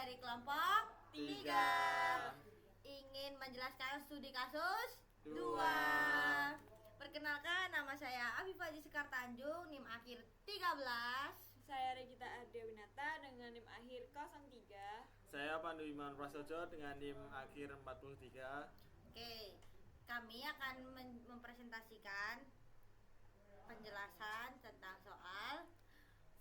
dari kelompok 3 ingin menjelaskan studi kasus 2. Perkenalkan, nama saya Afifah Jessica Tanjung, NIM akhir 13. Saya Regita Ardewinata dengan NIM akhir 03. Saya Pandu Iman Prasojo dengan NIM akhir 43. Oke, kami akan mempresentasikan penjelasan tentang soal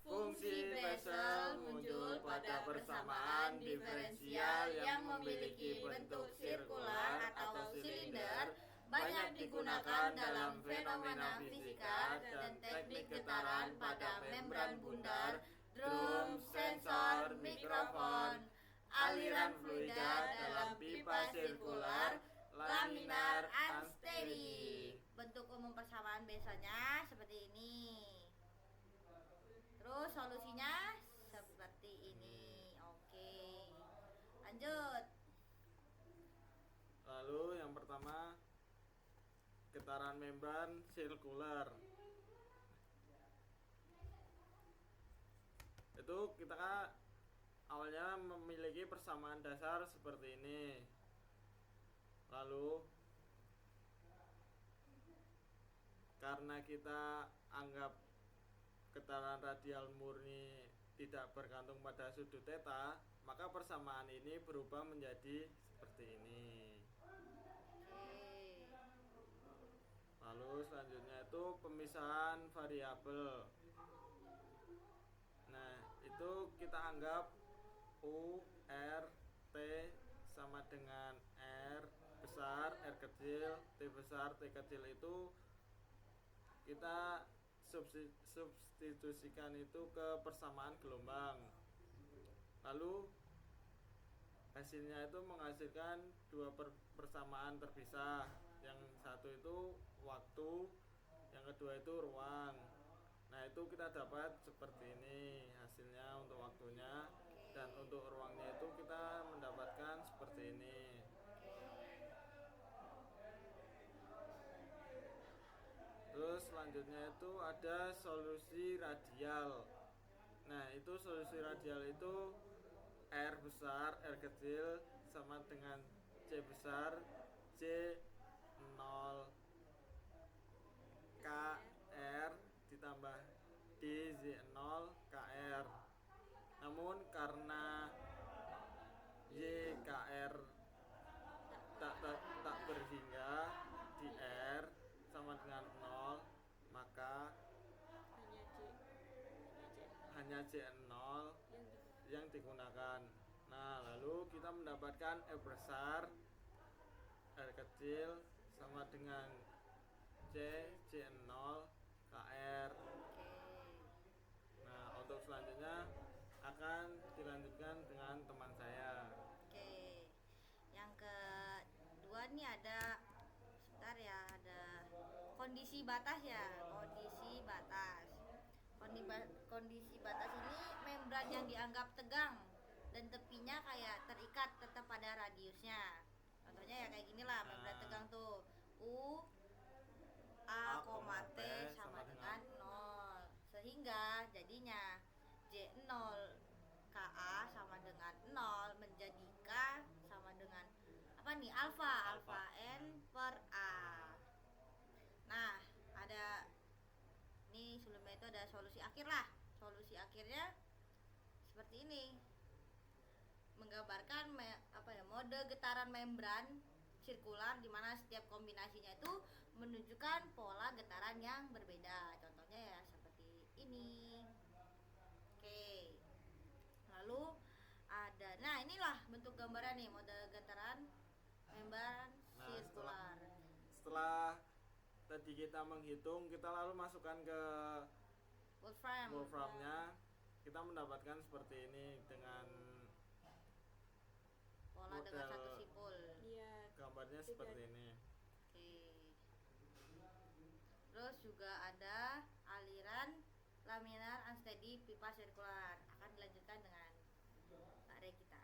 Fungsi Bessel muncul pada persamaan diferensial yang memiliki bentuk sirkular atau silinder, banyak digunakan dalam fenomena fisika dan teknik getaran pada membran bundar, drum, sensor, mikrofon, aliran fluida dalam pipa sirkular, laminar, unsteady. Bentuk umum persamaan biasanya seperti ini. Terus solusinya seperti ini. Oke, lanjut. Lalu yang pertama, getaran membran sirkular. Itu kita kan awalnya memiliki persamaan dasar seperti ini. Lalu karena kita anggap getaran radial murni tidak bergantung pada sudut theta, maka persamaan ini berubah menjadi seperti ini. Lalu selanjutnya itu pemisahan variabel. Nah, itu kita anggap U, R, T sama dengan R besar, R kecil, T besar, T kecil itu kita substitusikan itu ke persamaan gelombang. Lalu hasilnya itu menghasilkan dua persamaan terpisah. Yang satu itu waktu, yang kedua itu ruang. Nah, itu kita dapat seperti ini hasilnya untuk waktunya, dan untuk ruangnya itu kita mendapatkan seperti ini. Terus selanjutnya itu ada solusi radial. Nah, itu solusi radial itu R besar, R kecil sama dengan C besar, C 0 KR ditambah D Z 0 KR. Namun karena YKR tak berhingga di R sama dengan 0, maka hanya C0 yang digunakan. Nah, lalu kita mendapatkan R besar, R kecil sama dengan C0 KR. Nah, untuk selanjutnya akan dilanjutkan dengan teman saya. Oke, yang kedua nih ada ada kondisi batas ya. Kondisi batas ini membran yang dianggap tegang dan tepinya kayak terikat tetap pada radiusnya. Contohnya ya kayak gini lah, membran tegang tuh U A, T sama dengan 0, sehingga jadinya J0 KA sama dengan 0 menjadi K sama dengan apa nih, alfa N per A. Nah, ada nih sebelumnya itu ada solusi akhir lah. Solusi akhirnya seperti ini, menggambarkan mode getaran membran sirkular di mana setiap kombinasinya itu menunjukkan pola getaran yang berbeda. Contohnya ya seperti ini. Oke. Lalu ada, nah inilah bentuk gambaran nih mode getaran membran sirkular. Setelah tadi kita menghitung, kita lalu masukkan ke Wolframnya, kita mendapatkan seperti ini dengan pola dengan satu simpul. Iya, gambarnya seperti ini. Oke. Terus juga ada aliran laminar unsteady pipa sirkular. Akan dilanjutkan dengan Pak Regita.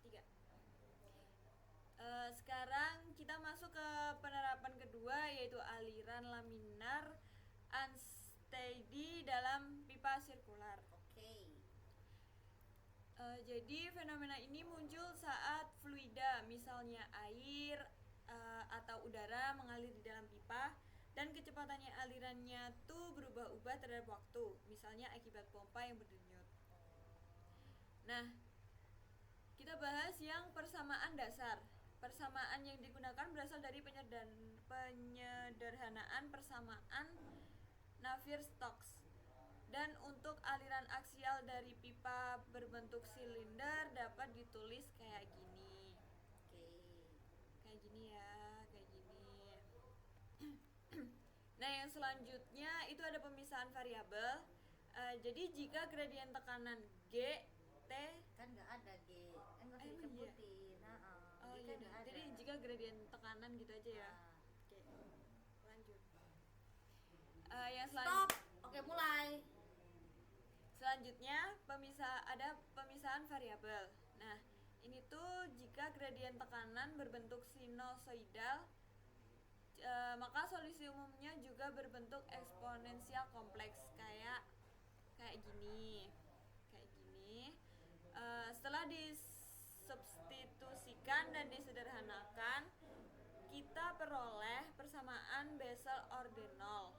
3. Sekarang kita masuk ke penerapan kedua, yaitu aliran laminar unsteady dalam pipa sirkular. Oke. Jadi fenomena ini muncul saat fluida, misalnya air atau udara mengalir di dalam pipa dan kecepatannya alirannya tuh berubah-ubah terhadap waktu, misalnya akibat pompa yang berdenyut. Nah, kita bahas yang persamaan dasar. Persamaan yang digunakan berasal dari penyederhanaan persamaan Navier-Stokes. Dan untuk aliran aksial dari pipa berbentuk silinder dapat ditulis kayak gini. Oke. Kayak gini ya, kayak gini. Nah, yang selanjutnya itu ada pemisahan variabel. Jadi jika gradien tekanan G, T, Kan nggak ada G, kan nggak usah Emang iya? disebutin. oh G iya, kan nggak ada. jadi jika gradien tekanan gitu aja ya. Nah. Oke, lanjut. Yang Stop. Oke, mulai. Selanjutnya ada pemisahan variabel. Nah, ini tuh jika gradien tekanan berbentuk sinusoidal, maka solusi umumnya juga berbentuk eksponensial kompleks kayak gini. Setelah disubstitusikan dan disederhanakan, kita peroleh persamaan Bessel-Ordenol.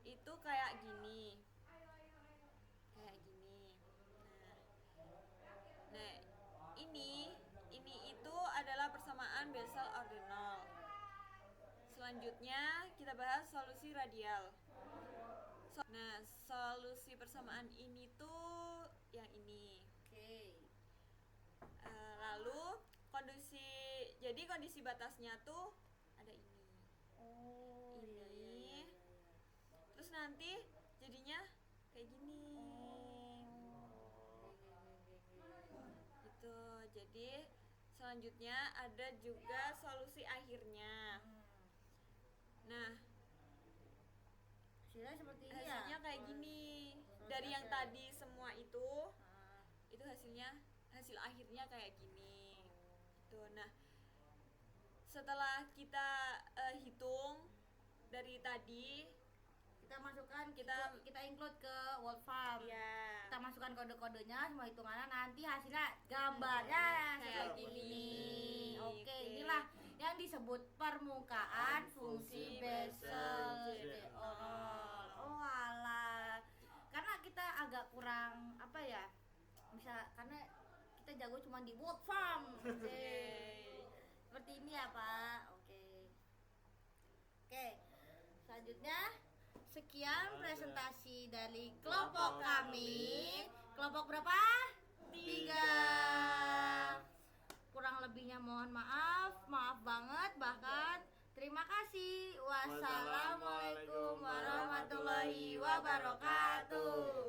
Itu kayak gini. Nah, ini itu adalah persamaan Bessel-Ordenol. Selanjutnya kita bahas solusi radial. Nah, solusi persamaan ini tuh yang ini. Oke. Lalu kondisi batasnya tuh ada ini. Oh, iya, iya, Ini. iya, iya. Terus nanti jadinya kayak gini. Gitu. Jadi selanjutnya ada juga solusi akhirnya. Nah, Hasilnya seperti ini ya. hasilnya kayak gini. Dari yang tadi semua itu hasil akhirnya kayak gini. Gitu. Nah, setelah kita hitung dari tadi, kita include ke Wolfram. ya, Kita masukkan kode-kodenya, semua hitungannya, nanti hasilnya gambarnya kayak seperti gini. ini. Oke, Oke. inilah yang disebut permukaan fungsi Bessel. Oh alah, karena kita agak kurang karena kita jago cuma di Wolfram. Oke. Seperti ini ya Pak. Oke, selanjutnya sekian presentasi dari kelompok kami. Kelompok berapa? 3. Kurang lebihnya mohon maaf banget bahkan. Terima kasih. Wassalamualaikum warahmatullahi wabarakatuh.